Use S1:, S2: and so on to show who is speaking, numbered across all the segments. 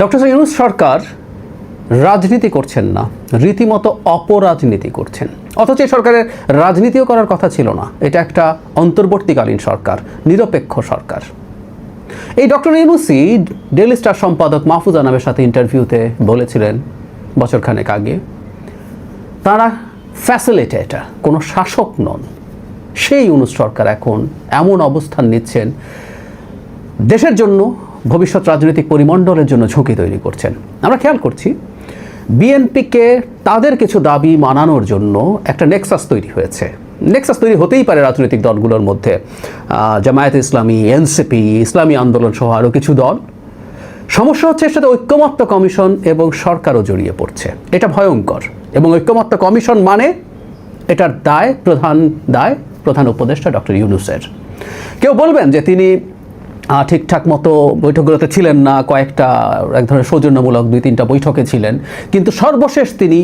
S1: Doctor Yunus সরকার রাজনীতি করছেন না, রীতিমতো অপরাজনীতি করছেন। অথচ এই সরকারের রাজনীতিও করার কথা ছিল না। এটা একটা অন্তর্বর্তীকালীন সরকার, নিরপেক্ষ সরকার। এই ডক্টর ইউনূসই ডেইলি স্টার সম্পাদক মাহফুজ আনামের সাথে ইন্টারভিউতে বলেছিলেন বছরখানেক আগে, তারা ফ্যাসিলিটেটর, কোনো শাসক নন। সেই ইউনূস সরকার এখন এমন অবস্থান নিচ্ছেন, দেশের জন্য, ভবিষ্যৎ রাজনৈতিক পরিমণ্ডলের জন্য ঝুঁকি তৈরি করছেন। আমরা খেয়াল করছি বিএনপিকে তাদের কিছু দাবি মানানোর জন্য একটা নেক্সাস তৈরি হয়েছে। নেক্সাস তৈরি হতেই পারে রাজনৈতিক দলগুলোর মধ্যে, জামায়াতে ইসলামী, এনসিপি, ইসলামী আন্দোলন সহ আরও কিছু দল। সমস্যা হচ্ছে এর সাথে ঐক্যমত্য কমিশন এবং সরকারও জড়িয়ে পড়ছে। এটা ভয়ঙ্কর। এবং ঐক্যমত্য কমিশন মানে এটার দায় প্রধান উপদেষ্টা ডক্টর ইউনূসের। কেউ বলবেন যে তিনি ঠিকঠাক মতো বৈঠকগুলোতে ছিলেন না, কয়েকটা এক ধরনের সৌজন্যমূলক 2-3টা বৈঠকে ছিলেন, কিন্তু সর্বশেষ তিনি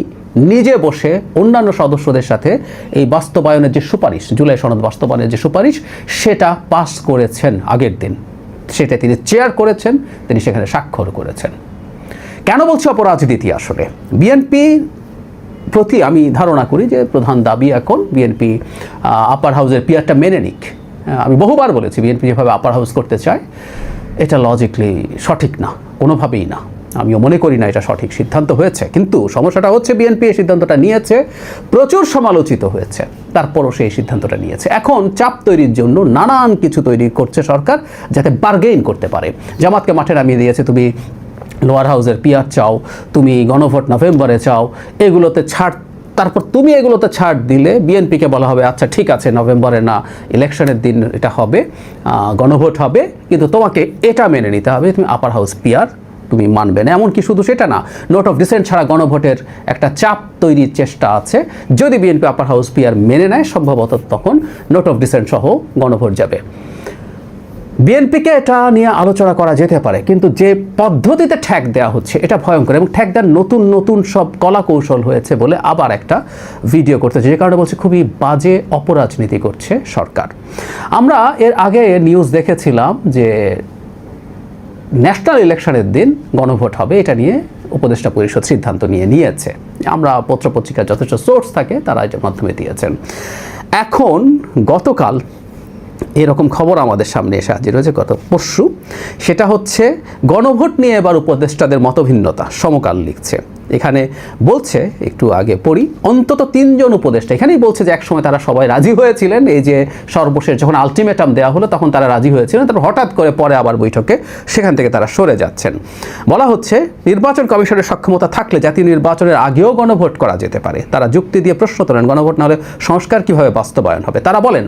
S1: নিজে বসে অন্যান্য সদস্যদের সাথে এই বাস্তবায়নের যে সুপারিশ, জুলাই সনদ বাস্তবায়নের যে সুপারিশ, সেটা পাস করেছেন আগের দিন। সেটা তিনি চেয়ার করেছেন, তিনি সেখানে স্বাক্ষর করেছেন। কেন বলছি অপরাজনীতি? আসলে বিএনপি প্রতি আমি ধারণা করি যে প্রধান দাবি এখন বিএনপি আপার হাউসের পিয়ারটা মেনে নিক। আমি বহুবার বলেছি বিএনপি যেভাবে আপার হাউস করতে চায় এটা লজিকলি সঠিক না, কোনোভাবেই না। আমিও মনে করি না এটা সঠিক সিদ্ধান্ত হয়েছে। কিন্তু সমস্যাটা হচ্ছে বিএনপি এই সিদ্ধান্তটা নিয়েছে, প্রচুর সমালোচিত হয়েছে, তারপরও সেই সিদ্ধান্তটা নিয়েছে। এখন চাপ তৈরির জন্য নানান কিছু তৈরি করছে সরকার, যাতে বার্গেইন করতে পারে। জামাতকে মাঠে নামিয়ে দিয়েছে, তুমি লোয়ার হাউসের পিয়ার চাও, তুমি গণভোট নভেম্বরে চাও, এগুলোতে ছাড়। তারপর তুমি এগুলোতে ছাড় দিলে বিএনপিকে বলা হবে আচ্ছা ঠিক আছে, নভেম্বরে না, ইলেকশনের দিন এটা হবে, গণভোট হবে, কিন্তু তোমাকে এটা মেনে নিতে হবে, তুমি আপার হাউস পিয়ার তুমি মানবে না। এমনকি শুধু সেটা না, নোট অফ ডিসেন্ট ছাড়া গণভোটের একটা চাপ তৈরির চেষ্টা আছে। যদি বিএনপি আপার হাউস পিয়ার মেনে নেয়, সম্ভবত তখন নোট অফ ডিসেন্ট সহ গণভোট যাবে। বিএনপিকে এটা নিয়ে আলোচনা করা যেতে পারে, কিন্তু যে পদ্ধতিতে ঠ্যাক দেওয়া হচ্ছে এটা ভয়ঙ্কর। এবং ঠ্যাক দেওয়ার নতুন নতুন সব কলা কৌশল হয়েছে বলে আবার একটা ভিডিও করতেছে, যে কারণে বলছে খুবই বাজে অপরাজনীতি করছে সরকার। আমরা এর আগে নিউজ দেখেছিলাম যে ন্যাশনাল ইলেকশনের দিন গণভোট হবে, এটা নিয়ে উপদেষ্টা পরিষদ সিদ্ধান্ত নিয়েছে। আমরা পত্রপত্রিকার যথেষ্ট সোর্স থাকে, তারা এটার মাধ্যমে দিয়েছেন। এখন গতকাল এরকম খবর আমাদের সামনে এসে হাজির হয়েছে, গত পরশু। সেটা হচ্ছে গণভোট নিয়ে এবার উপদেষ্টাদের মতভিন্নতা, সমকাল লিখছে। এখানে বলছে, একটু আগে পড়ি, অন্তত 3 জন উপদেষ্টা এখানেই বলছে যে একসময় তারা সবাই রাজি হয়েছিলেন, এই যে সর্বশেষ যখন আলটিমেটাম দেওয়া হলো তখন তারা রাজি হয়েছিলেন, তারপর হঠাৎ করে পরে আবার বৈঠকে সেখান থেকে তারা সরে যাচ্ছেন। বলা হচ্ছে নির্বাচন কমিশনের সক্ষমতা থাকলে জাতীয় নির্বাচনের আগেও গণভোট করা যেতে পারে। তারা যুক্তি দিয়ে প্রশ্ন তোলেন গণভোট না হলে সংস্কার কীভাবে বাস্তবায়ন হবে। তারা বলেন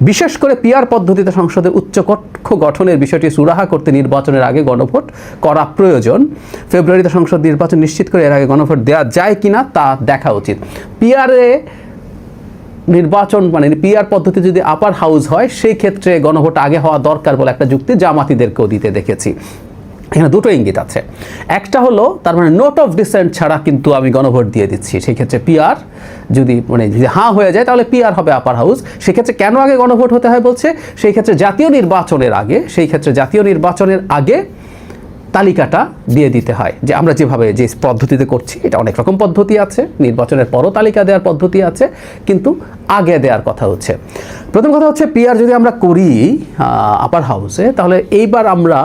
S1: বিশেষ করে পিআর পদ্ধতিতে সংসদের উচ্চকক্ষ গঠনের বিষয়টি সুরাহা করতে নির্বাচনের আগে গণভোট করা প্রয়োজন। ফেব্রুয়ারিতে সংসদ নির্বাচন নিশ্চিত করে এর আগে গণভোট দেওয়া যায় কিনা তা দেখা উচিত। পিআরে নির্বাচন মানে পিআর পদ্ধতি যদি আপার হাউস হয়, সেই ক্ষেত্রে গণভোট আগে হওয়া দরকার বলে একটা যুক্তি জামাতিদেরকেও দিতে দেখেছি। এখানে দুটো ইঙ্গিত আছে। একটা হলো তার মানে নোট অফ ডিসেন্ট ছাড়া কিন্তু আমি গণভোট দিয়ে দিচ্ছি, সেই ক্ষেত্রে পিআর যদি হাঁ হয়ে যায় তাহলে পিআর হবে আপার হাউস। সেক্ষেত্রে কেন আগে গণভোট হতে হয় বলছে, সেই ক্ষেত্রে জাতীয় নির্বাচনের আগে তালিকাটা দিয়ে দিতে হয়। যে আমরা যেভাবে যে পদ্ধতিতে করছি, এটা অনেক রকম পদ্ধতি আছে, নির্বাচনের পরও তালিকা দেওয়ার পদ্ধতি আছে, কিন্তু আগে দেওয়ার কথা হচ্ছে। প্রথম কথা হচ্ছে পিআর যদি আমরা করি আপার হাউসে, তাহলে এইবার আমরা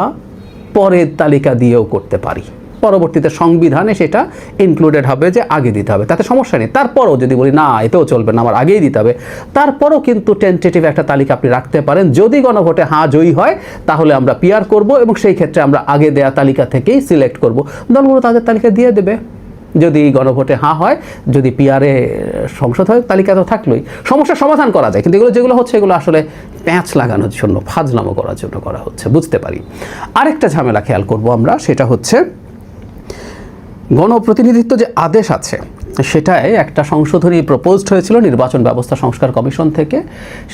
S1: পরের তালিকা দিয়েও করতে পারি, পরবর্তীতে সংবিধানে সেটা ইনক্লুডেড হবে যে আগে দিতে হবে, তাতে সমস্যা নেই। তারপরও যদি বলি না এতেও চলবে না, আমার আগেই দিতে হবে, তারপরও কিন্তু টেন্টেটিভ একটা তালিকা আপনি রাখতে পারেন। যদি গণভোটে হ্যাঁ জয়ী হয় তাহলে আমরা পিআর করব, এবং সেই ক্ষেত্রে আমরা আগে দেয়া তালিকা থেকেই সিলেক্ট করব। দলগুলো তাদের তালিকা দিয়ে দেবে। যদি গণভোটে হ্যাঁ হয়, যদি পিআরে সংসদ হয়, তালিকা তো থাকলোই, সমস্যার সমাধান করা যায়। কিন্তু এগুলো যেগুলো হচ্ছে এগুলো আসলে প্যাঁচ লাগানোর জন্য, ফাজলামো করার জন্য করা হচ্ছে, বুঝতে পারি। আরেকটা ঝামেলা খেয়াল করব আমরা, সেটা হচ্ছে গণপ্রতিনিধিত্ব যে আদেশ আছে সেটায় একটা সংশোধনী প্রপোজড হয়েছিল নির্বাচন ব্যবস্থা সংস্কার কমিশন থেকে।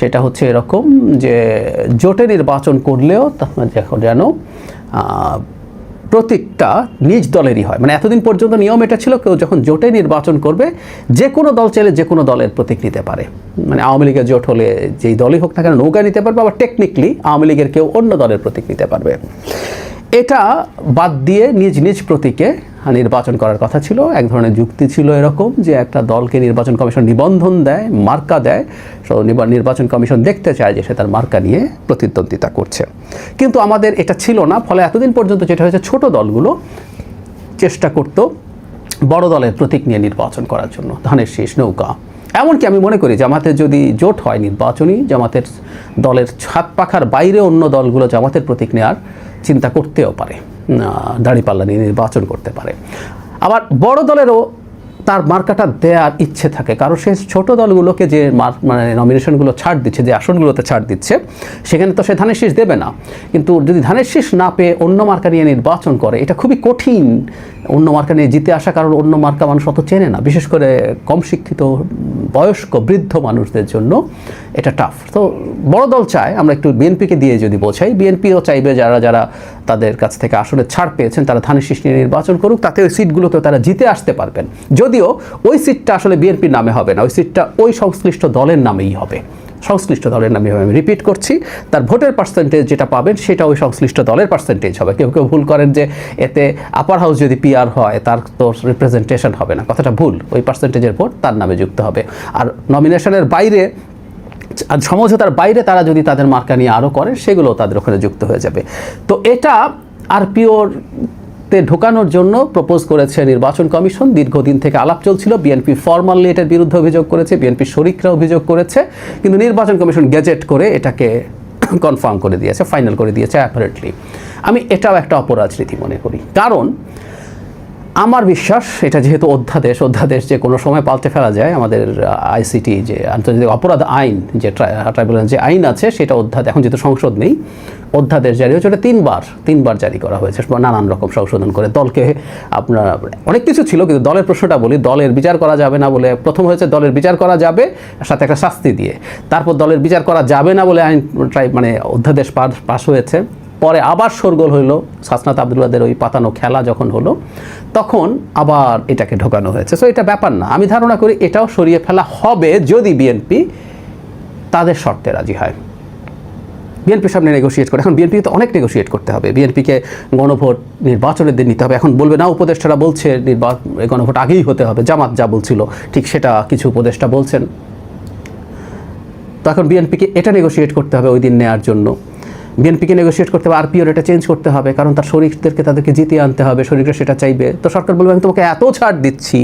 S1: সেটা হচ্ছে এরকম যে জোটে নির্বাচন করলেও যেন প্রতীকটা নিজ দলেরই হয়। মানে এতদিন পর্যন্ত নিয়ম এটা ছিল, কেউ যখন জোটে নির্বাচন করবে যে কোনো দল চাইলে যে কোনো দলের প্রতীক নিতে পারে। মানে আওয়ামী লীগের জোট হলে যেই দলই হোক না কেন নৌকা নিতে পারবে, আবার টেকনিক্যালি আওয়ামী লীগের কেউ অন্য দলের প্রতীক নিতে পারবে। এটা বাদ দিয়ে নিজ নিজ প্রতীকে নির্বাচন করার কথা ছিল। এক ধরনের যুক্তি ছিল এরকম যে একটা দলকে নির্বাচন কমিশন নিবন্ধন দেয়, মার্কা দেয়, নির্বাচন কমিশন দেখতে চায় যে সে তার মার্কা নিয়ে প্রতিদ্বন্দ্বিতা করছে। কিন্তু আমাদের এটা ছিল না, ফলে এতদিন পর্যন্ত যেটা হয়েছে ছোট দলগুলো চেষ্টা করতো বড় দলের প্রতীক নিয়ে নির্বাচন করার জন্য, ধানের শীষ, নৌকা। এমনকি আমি মনে করি জামাতের যদি জোট হয় নির্বাচনী, জামাতের দলের ছাদ পাখার বাইরে অন্য দলগুলো জামাতের প্রতীক নেওয়ার চিন্তা করতেও পারে, দাঁড়িপাল্লা নিয়ে নির্বাচন করতে পারে। আবার বড় দলেরও তার মার্কাটা দেওয়ার ইচ্ছে থাকে, কারণ সে ছোট দলগুলোকে যে মানে নমিনেশনগুলো ছাড় দিচ্ছে, যে আসনগুলোতে ছাড় দিচ্ছে, সেখানে তো সে ধানের শীষ দেবে না। কিন্তু যদি ধানের শীষ না পেয়ে অন্য মার্কা নিয়ে নির্বাচন করে, এটা খুবই কঠিন অন্য মার্কা নিয়ে জিতে আসা, কারণ অন্য মার্কা মানুষ অত চেনে না, বিশেষ করে কম শিক্ষিত বয়স্ক বৃদ্ধ মানুষদের জন্য এটা টাফ। তো বড় দল চায় আমরা একটু বিএনপিকে দিয়ে যদি বোঝাই, বিএনপিও চাইবে যারা যারা তাদের কাছ থেকে আসলে ছাড় পেয়েছেন তারা ধানের শীষ নিয়ে নির্বাচন করুক, তাতে ওই সিটগুলোতে তারা জিতে আসতে পারবেন। যদিও ওই সিটটা আসলে বিএনপির নামে হবে না, ওই সিটটা ওই সংশ্লিষ্ট দলের নামেই হবে, সংশ্লিষ্ট দলের নামে হবে। আমি রিপিট করছি, তার ভোটের পার্সেন্টেজ যেটা পাবেন সেটা ওই সংশ্লিষ্ট দলের পার্সেন্টেজ হবে। কেউ কেউ ভুল করেন যে এতে আপার হাউস যদি পিআর হয় তার তো রিপ্রেজেন্টেশন হবে না, কথাটা ভুল। ওই পার্সেন্টেজের ভোট তার নামে যুক্ত হবে। আর নমিনেশনের বাইরে, সমঝোতার বাইরে তারা যদি তাদের মার্কা নিয়ে আরও করে, সেগুলো তাদের ওখানে যুক্ত হয়ে যাবে। তো এটা আরপিওর ঢোকানোর জন্য প্রপোজ করেছে নির্বাচন কমিশন। দীর্ঘদিন থেকে আলাপ চলছিল, বিএনপি ফরমালি এটার বিরুদ্ধে অভিযোগ করেছে, বিএনপি শরিকরা অভিযোগ করেছে, কিন্তু নির্বাচন কমিশন গেজেট করে এটাকে কনফার্ম করে দিয়েছে, ফাইনাল করে দিয়েছে অ্যাপারেন্টলি। আমি এটাও একটা অপরাজনীতি মনে করি, কারণ আমার বিশ্বাস এটা যেহেতু অধ্যাদেশ যে কোনো সময় পাল্টে ফেলা যায়। আমাদের আইসিটি যে আন্তর্জাতিক অপরাধ আইন, যে ট্রাইব্যুনাল যে আইন আছে, সেটা এখন যেহেতু সংসদ নেই, অধ্যাদেশ জারি হয়েছে, ওটা তিনবার জারি করা হয়েছে নানান রকম সংশোধন করে। দলকে আপনার অনেক কিছু ছিল, কিন্তু দলের প্রশ্নটা বলি, দলের বিচার করা যাবে না বলে প্রথম হয়েছে দলের বিচার করা যাবে সাথে একটা শাস্তি দিয়ে, তারপর দলের বিচার করা যাবে না বলে আইন মানে অধ্যাদেশ পাশ হয়েছে। পরে আবার শোরগোল হইলো, হাসনাত আবদুল্লাহদের ওই পাতানো খেলা যখন হলো, তখন আবার এটাকে ঢোকানো হয়েছে। সো এটা ব্যাপার না, আমি ধারণা করি এটাও সরিয়ে ফেলা হবে যদি বিএনপি তাদের শর্তে রাজি হয়। বিএনপির সামনে নেগোশিয়েট করে, এখন বিএনপিকে তো অনেক নেগোশিয়েট করতে হবে। বিএনপিকে গণভোট নির্বাচনের দিন নিতে হবে। এখন বলবে না, উপদেষ্টারা বলছে গণভোট আগেই হতে হবে, জামাত যা বলছিল ঠিক সেটা কিছু উপদেষ্টা বলছেন। তো এখন বিএনপিকে এটা নেগোশিয়েট করতে হবে ওই দিন নেওয়ার জন্য। বিএনপিকে নেগোশিয়েট করতে হবে, আরপিওর এটা চেঞ্জ করতে হবে, কারণ তার শরিকদেরকে তাদেরকে জিতিয়ে আনতে হবে, শরিকরা সেটা চাইবে। তো সরকার বলবে আমি তোমাকে এত ছাড় দিচ্ছি,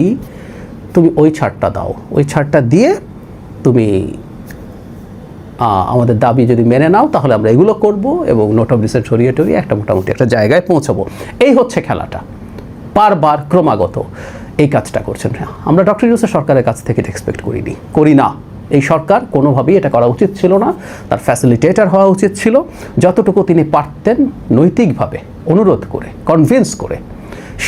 S1: তুমি ওই ছাড়টা দাও, ওই ছাড়টা দিয়ে তুমি আমাদের দাবি যদি মেনে নাও তাহলে আমরা এগুলো করব এবং নোট অফ ডিসেন্ট সরিয়ে টরিয়ে একটা মোটামুটি একটা জায়গায় পৌঁছাবো। এই হচ্ছে খেলাটা, বারবার ক্রমাগত এই কাজটা করছেন। আমরা ডক্টর ইউনূসের সরকারের কাছ থেকে এটা এক্সপেক্ট করি না। এই সরকার কোনোভাবেই এটা করা উচিত ছিল না, তার ফ্যাসিলিটেটর হওয়া উচিত ছিল। যতটুকু তিনি পারতেন নৈতিকভাবে অনুরোধ করে, কনভিন্স করে,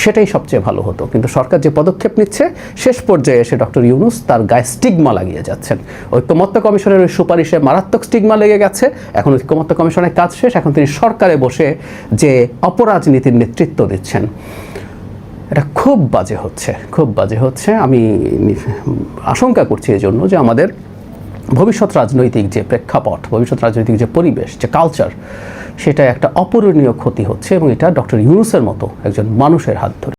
S1: সেটাই সবচেয়ে ভালো হতো। কিন্তু সরকার যে পদক্ষেপ নিচ্ছে, শেষ পর্যায়ে এসে ডক্টর ইউনূস তার গায়ে স্টিগমা লাগিয়ে যাচ্ছেন। ঐক্যমত্য কমিশনের ওই সুপারিশে মারাত্মক স্টিগমা লেগে গেছে। এখন ঐক্যমত্য কমিশনের কাজ শেষ, এখন তিনি সরকারে বসে যে অপরাজনীতির নেতৃত্ব দিচ্ছেন, এটা খুব বাজে হচ্ছে। আমি আশঙ্কা করছি এই জন্য যে আমাদের ভবিষ্যৎ রাজনৈতিক যে প্রেক্ষাপট, ভবিষ্যৎ রাজনৈতিক যে পরিবেশ, যে কালচার, সেটা একটা অপূরণীয় ক্ষতি হচ্ছে, এবং এটা ডক্টর ইউনূসের মতো একজন মানুষের হাত ধরে।